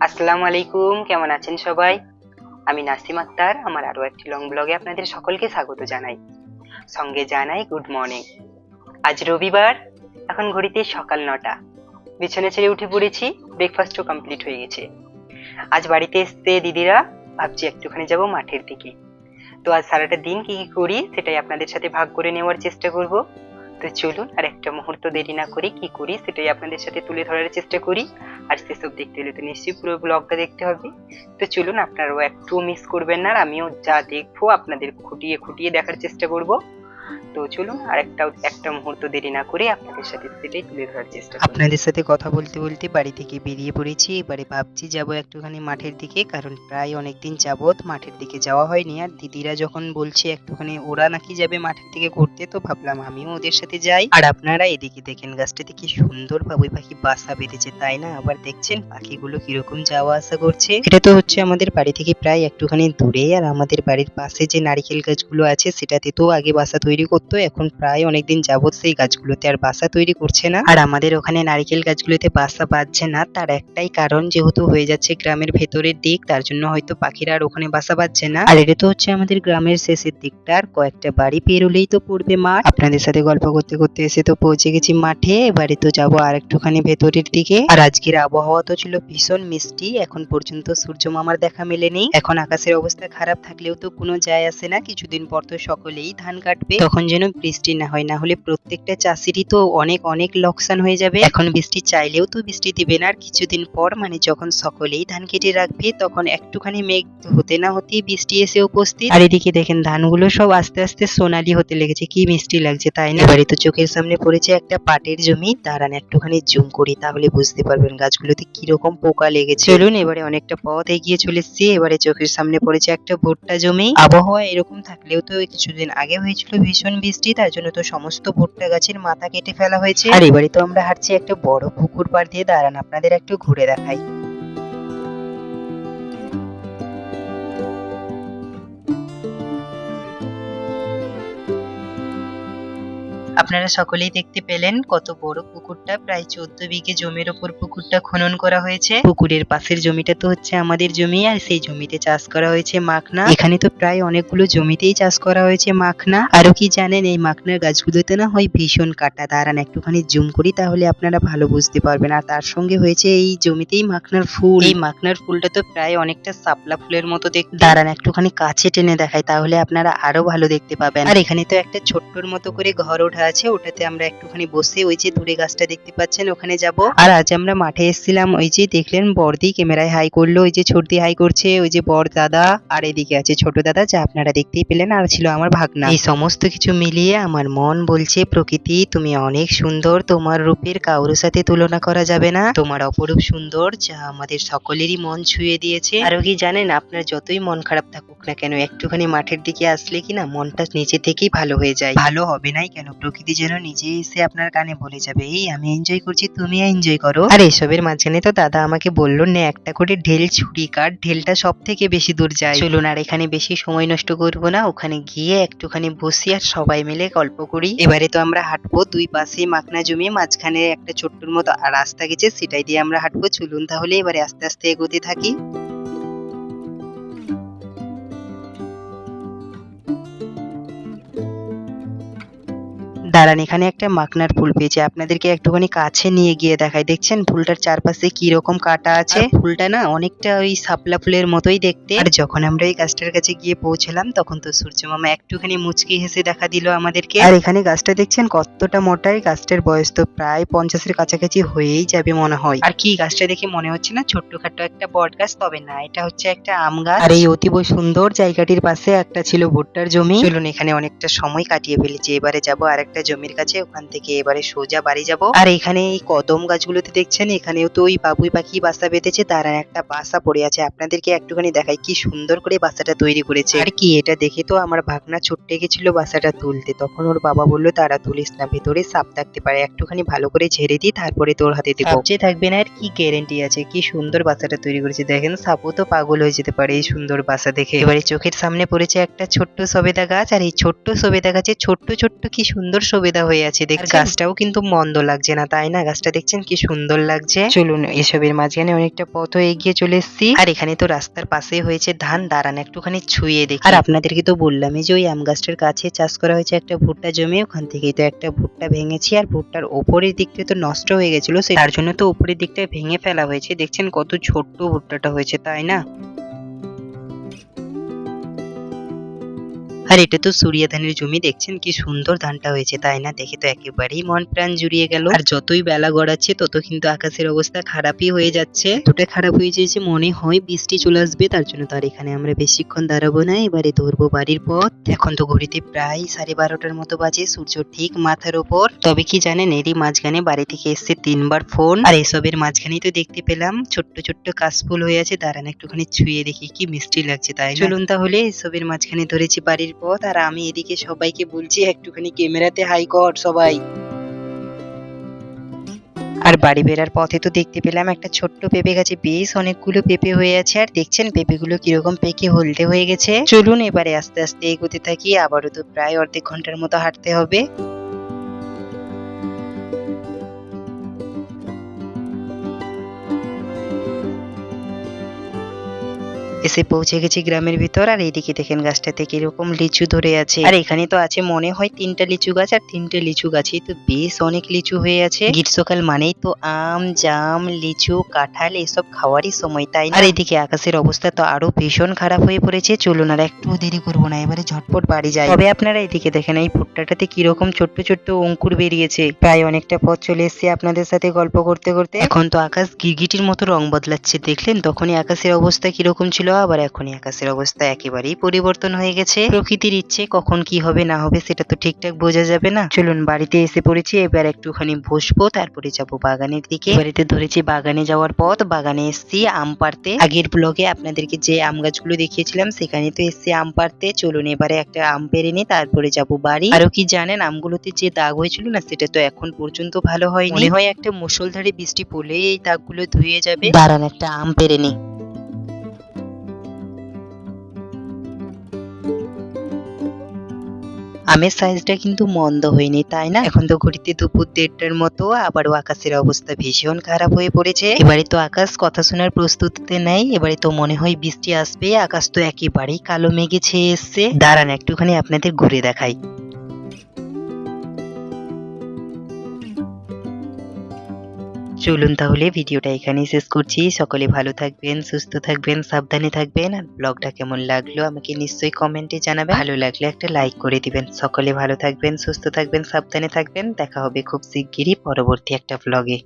আসসালামু আলাইকুম, কেমন আছেন সবাই? আমি নাসিম আক্তার। আমার আরো একটি লং ব্লগে আপনাদের সকলকে স্বাগত জানাই। সঙ্গে জানাই গুড মর্নিং। আজ রবিবার, এখন ঘড়িতে সকাল 9টা। বিছানা ছেড়ে উঠে পড়েছি, ব্রেকফাস্টও কমপ্লিট হয়ে গেছে। আজ বাড়িতে এসছে দিদিরা, ভাবছি একটুখানি যাব মাঠের দিকে। তো আজ সারাটা দিন কি কি করি সেটাই আপনাদের সাথে ভাগ করে নেওয়ার চেষ্টা করব। তো চলুন আর একটা মুহূর্ত দেরি না করে কি করি সেটাই আপনাদের সাথে তুলে ধরার চেষ্টা করি। আর সেসব দেখতে হলে তো নিশ্চয়ই পুরো ব্লগটা দেখতে হবে। তো চলুন, আপনারাও একটু মিস করবেন না, আর আমিও যা দেখবো আপনাদের খুঁটিয়ে খুঁটিয়ে দেখার চেষ্টা করব। তো চলুন আর একটা মুহূর্ত দেরি না করে আপনাদের সাথে সেটাই তুলে ধরার চেষ্টা করি। আপনাদের সাথে কথা বলতে বলতে বাড়ি থেকে বেরিয়ে পড়েছি। এবারে ভাবছি যাব একটুখানি মাঠের দিকে, কারণ প্রায় অনেকদিন যাবত মাঠের দিকে যাওয়া হয়নি। আর দিদিরা যখন বলছে একটুখানি ওরা নাকি যাবে মাঠের দিকে ঘুরতে, তো ভাবলাম আমিও ওদের সাথে যাই। আর আপনারা এদিকে দেখেন গাছটাতে কি সুন্দর বাবুই পাখি বাসা বেঁধেছে, তাই না? আবার দেখছেন পাখিগুলো কিরকম যাওয়া আসা করছে। এটা তো হচ্ছে আমাদের বাড়ি থেকে প্রায় একটুখানি দূরে। আর আমাদের বাড়ির পাশে যে নারিকেল গাছগুলো আছে সেটাতে তো আগে বাসা তৈরি করতো, এখন প্রায় অনেকদিন যাবত সেই গাছগুলোতে আর বাসা তৈরি করছে না। আর আমাদের ওখানে নারিকেল গাছগুলোতে বাসা বাঁধছে না, তার একটাই কারণ, যেহেতু হয়ে যাচ্ছে গ্রামের ভেতরের দিক, তার জন্য হয়তো পাখিরা আর ওখানে বাসা বাঁধছে না। আর এটা তো হচ্ছে আমাদের গ্রামের শেষের দিকটা, আর কয়েকটা বাড়ি পেরোলেই তো পড়বে মাঠ। আপনাদের সাথে গল্প করতে করতে এসে তো পৌঁছে গেছি মাঠে। এবারে তো যাবো আর একটুখানি ভেতরের দিকে। আর আজকের আবহাওয়া তো ছিল ভীষণ মিষ্টি, এখন পর্যন্ত সূর্য মামার দেখা মেলেনি। এখন আকাশের অবস্থা খারাপ থাকলেও তো কোনো যায় আসে না, কিছুদিন পর তো সকলেই ধান কাটবে, তখন যেন বৃষ্টি না হয়, না হলে প্রত্যেকটা চাষিরই তো অনেক অনেক লোকসান হয়ে যাবে। এখন বৃষ্টি চাইলেও তো বৃষ্টি দিবে না, আর কিছুদিন পর মানে যখন সকলেই ধান কেটে রাখবে তখন একটুখানি মেঘ হতে না হতেই বৃষ্টি এসে উপস্থিত। আর এদিকে দেখেন ধানগুলো সব আস্তে আস্তে সোনালি হতে লেগেছে, কি মিষ্টি লাগছে তাই না? এবারে তো চোখের সামনে পড়েছে একটা পাটের জমি, দাঁড়ান একটুখানি জুম করি তাহলে বুঝতে পারবেন গাছগুলোতে কিরকম পোকা লেগেছে। চলুন, এবারে অনেকটা পথ এগিয়ে চলে এসেছি। এবারে চোখের সামনে পড়েছে একটা ভুট্টা জমি। আবহাওয়া এরকম থাকলেও তো কিছুদিন আগে হয়েছিল ভীষণ বৃষ্টি, তার জন্য তো সমস্ত ভুট্টা গাছের মাথা কেটে ফেলা হয়েছে। আর এবারে তো আমরা হাঁটছি একটা বড় পুকুর পাড় দিয়ে, দাঁড়ান আপনাদের একটু ঘুরে দেখাই। আপনারা সকলেই দেখতে পেলেন কত বড় পুকুরটা, প্রায় 14 বিঘে জমির ওপর পুকুরটা খনন করা হয়েছে। পুকুরের পাশের জমিটা তো হচ্ছে আমাদের জমি, আর সেই জমিতে চাষ করা হয়েছে মাখনা। এখানে তো প্রায় অনেকগুলো জমিতেই চাষ করা হয়েছে মাখনা। আরো কি জানেন, এই মাখনার গাছগুলোতে না হয় ভীষণ কাটা, দাঁড়ান একটুখানি জুম করি তাহলে আপনারা ভালো বুঝতে পারবেন। আর তার সঙ্গে হয়েছে এই জমিতেই মাখনার ফুল। এই মাখনার ফুলটা তো প্রায় অনেকটা শাপলা ফুলের মতো দেখতে, দাঁড়ান একটুখানি কাছে টেনে দেখাই তাহলে আপনারা আরো ভালো দেখতে পাবেন। আর এখানে তো একটা ছোট্টর মতো করে ঘর ওঠা আছে, ওটাতে আমরা একটুখানি বসে ওই যে দূরে গাছটা দেখতে পাচ্ছেন ওখানে যাব। আর আজ আমরা মাঠে এসেছিলাম, ওই যে দেখলেন বড়দি ক্যামেরায় হাই করলো, ওই যে ছোটদি হাই করছে, ওই যে বড় দাদা, আর এদিকে আছে ছোট দাদা যা আপনারা দেখতেই পেলেন, আর ছিল আমার ভাগনা। এই সমস্ত কিছু মিলিয়ে আমার মন বলছে, প্রকৃতি তুমি অনেক সুন্দর, তোমার রূপের কারোর সাথে তুলনা করা যাবে না, তোমার অপরূপ সুন্দর যা আমাদের সকলেরই মন ছুঁয়ে দিয়েছে। আরো কি জানেন, আপনার যতই মন খারাপ থাকুক না কেন, একটুখানি মাঠের দিকে আসলে কি না মনটা নিজে থেকেই ভালো হয়ে যায়। ভালো হবে নাই কেন, প্রকৃতি যেন নিজে এসে আপনার কানে বলে যাবে, এই আমি এনজয় করছি তুমি এনজয় করো। আর এসবের মাঝখানে তো দাদা আমাকে বললো, নে একটা করে ঢেল ছুরি কাট, ঢেলটা সব থেকে বেশি দূর যায়। চলুন আর এখানে বেশি সময় নষ্ট করবো না, ওখানে গিয়ে একটুখানি বসি আর সবাই মিলে গল্প করি। এবারে তো আমরা হাঁটবো, দুই পাশে মাখনা জমি, মাঝখানে একটা ছোট্টর মতো রাস্তা গেছে, সেটাই দিয়ে আমরা হাঁটবো। চলুন তাহলে এবারে আস্তে আস্তে এগোতে থাকি। দাঁড়ান এখানে একটা মাখনার ফুল পেয়েছি, আপনাদেরকে একটুখানি কাছে নিয়ে গিয়ে দেখাই। দেখছেন ফুলটার চারপাশে কি রকম কাটা আছে? ফুলটা না অনেকটা ওই শাপলা ফুলের মতোই দেখতে। আর যখন আমরা এই গাছটার কাছে গিয়ে পৌঁছলাম তখন তো সূর্য মামা একটুখানি মুচকি হেসে দেখা দিল আমাদেরকে। আর এখানে গাছটা দেখছেন কতটা মোটা, এই গাছটার বয়স তো প্রায় 50-এর কাছাকাছি হয়েই যাবে মনে হয়। আর কি গাছটা দেখে মনে হচ্ছে না ছোট্টখাট্ট একটা বট গাছ, তবে না, এটা হচ্ছে একটা আম গাছ। আর এই অতীব সুন্দর জায়গাটির পাশে একটা ছিল ভুট্টার জমি। চলুন এখানে অনেকটা সময় কাটিয়ে ফেলেছি, এবারে যাবো আরেকটা জমির কাছে, ওখান থেকে এবারে সোজা বাড়ি যাব। আর এখানে এই কদম গাছগুলোতে দেখছেন এখানেও তো ওই বাবুই পাখি বাসা বেঁধেছে, তার একটা বাসা পড়ে আছে, আপনাদেরকে একটুখানি দেখাই কি সুন্দর করে বাসাটা তৈরি করেছে। আর কি এটা দেখে তো আমার ভাগনা ছুটে গেছিল বাসাটা তুলতে, তখন ওর বাবা বললো তারা তুলিস না, ভেতরে সাপ থাকতে পারে, একটুখানি ভালো করে ঝেড়ে দিই তারপরে তোর হাতে দেবো। সাপ যে থাকবে না আর কি গ্যারেন্টি আছে? কি সুন্দর বাসাটা তৈরি করেছে দেখেন, সাপও তো পাগল হয়ে যেতে পারে এই সুন্দর বাসা দেখে। এবারে চোখের সামনে পড়েছে একটা ছোট্ট সবেদা গাছ, আর এই ছোট্ট সবেদা গাছে ছোট্ট ছোট্ট কি সুন্দর সুবিধা হয়ে আছে। গাছটাও কিন্তু মন্দ লাগছে না, তাই না? গাছটা দেখছেন কি সুন্দর লাগছে। চলুন, এসবের মাঝখানে অনেকটা পথও এগিয়ে চলে এসেছি। আর এখানে তো রাস্তার পাশে হয়েছে ধান। দাঁড়ান একটুখানি ছুঁয়ে দেখি। আর আপনাদেরকে তো বললামই যে ওই আম গাছটার কাছে চাষ করা হয়েছে একটা ভুট্টা জমি, ওখান থেকেই তো একটা ভুট্টা ভেঙেছি। আর ভুট্টার ওপরের দিকটা তো নষ্ট হয়ে গেছিল, তার জন্য তো উপরের দিকটা ভেঙে ফেলা হয়েছে। দেখছেন কত ছোট্ট ভুট্টাটা হয়েছে, তাই না? আর এটা তো সূরিয়া ধানের জমি, দেখছেন কি সুন্দর ধানটা হয়েছে, তাই না? দেখে তো একেবারেই মন প্রাণ জুড়িয়ে গেল। আর যতই বেলা গড়াচ্ছে তত কিন্তু আকাশের অবস্থা খারাপই হয়ে যাচ্ছে। এতটা খারাপ হয়ে যাচ্ছে মনে হয় বৃষ্টি চলে আসবে। তার জন্য তো আর এখানে আমরা বেশিক্ষণ দাঁড়াবো না, এবারে ধরবো বাড়ির পথ। এখন তো ঘড়িতে প্রায় 12:30টার মতো বাজে, সূর্য ঠিক মাথার ওপর। তবে কি জানেন, এরই মাঝখানে বাড়ি থেকে এসছে 3বার ফোন। আর এসবের মাঝখানেই তো দেখতে পেলাম ছোট্ট ছোট্ট কাশফুল হয়ে আছে। দাঁড়ান একটুখানি ছুঁয়ে দেখি, কি মিষ্টি লাগছে, তাই না? চলুন তাহলে এসবের মাঝখানে ধরেছি বাড়ির পথ, আর আমি এদিকে সবাইকে বলছি একটুখানি ক্যামেরাতে হাই কর সবাই। আর বাড়ি বেরার পথে তো দেখতে পেলাম একটা ছোট্ট পেঁপে গাছে বেশ অনেকগুলো পেঁপে হয়ে আছে। আর দেখছেন পেঁপেগুলো কিরকম পেকে হলদে হয়ে গেছে। চলুন এবারে আস্তে আস্তে এগোতে থাকি, আবারও তো প্রায় অর্ধেক ঘন্টার মতো হাঁটতে হবে। এসে পৌঁছে গেছি গ্রামের ভিতর। আর এইদিকে দেখেন গাছটাতে কিরকম লিচু ধরে আছে। আর এখানে তো আছে মনে হয় 3টা লিচু গাছ, আর 3টে লিচু গাছেই তো বেশ অনেক লিচু হয়ে আছে। গ্রীষ্মকাল মানেই তো আম, জাম, লিচু, কাঁঠাল এসব খাওয়ারই সময়, তাই না? আর এদিকে আকাশের অবস্থা তো আরো ভীষণ খারাপ হয়ে পড়েছে। চলুন আর একটু দেরি করবো না, এবারে ঝটপট বাড়ি যাই। তবে আপনারা এদিকে দেখেন এই ভুট্টাটাতে কিরকম ছোট্ট ছোট্ট অঙ্কুর বেরিয়েছে। প্রায় অনেকটা পথ চলে এসেছি আপনাদের সাথে গল্প করতে করতে। এখন তো আকাশ গিরগিটির মতো রং বদলাচ্ছে, দেখলেন? তখনই আকাশের অবস্থা কিরকম ছিল, আবার এখনই আকাশের অবস্থা একেবারেই পরিবর্তন হয়ে গেছে। প্রকৃতির ইচ্ছে কখন কি হবে না হবে সেটা তো ঠিকঠাক বোঝা যাবে না। চলুন বাড়িতে এসে পড়েছি, এবার একটুখানি বসবো, তারপরে যাব বাগানের দিকে। বাড়িতে ধরেছি বাগানে যাওয়ার পথ। বাগানে এসছি আম পাড়তে। আগের ব্লগে আপনাদেরকে যে আম গাছগুলো দেখিয়েছিলাম সেখানে তো এসছি আম পাড়তে। চলুন এবারে একটা আম পেড়ে নিই, তারপরে যাব বাড়ি। আরো কি জানেন, আমগুলোতে যে দাগ হয়েছিল না সেটা তো এখন পর্যন্ত ভালো হয়নি। মনে হয় একটা মুষলধারে বৃষ্টি পড়লেই এই দাগগুলো ধুয়ে যাবে। দাঁড়ান একটা আম পেড়ে নিই। আমের সাইজটা কিন্তু মন্দ হয়নি, তাই না? এখন তো ঘড়িতে দুপুর 1:30টার মতো, আবারও আকাশের অবস্থা ভীষণ খারাপ হয়ে পড়েছে। এবারে তো আকাশ কথা শোনার প্রস্তুতিতে নেই, এবারে তো মনে হয় বৃষ্টি আসবে। আকাশ তো একেবারেই কালো মেঘে ছেয়ে এসছে। দাঁড়ান একটুখানি আপনাদের ঘুরে দেখাই। চলুন তাহলে ভিডিওটা এখানেই শেষ করছি। সকলে ভালো থাকবেন, সুস্থ থাকবেন, সাবধানে থাকবেন। আর ব্লগটা কেমন লাগলো আমাকে নিশ্চয়ই কমেন্টে জানাবেন। ভালো লাগলে একটা লাইক করে দিবেন। সকলে ভালো থাকবেন, সুস্থ থাকবেন, সাবধানে থাকবেন। দেখা হবে খুব শিগগিরই পরবর্তী একটা ব্লগে।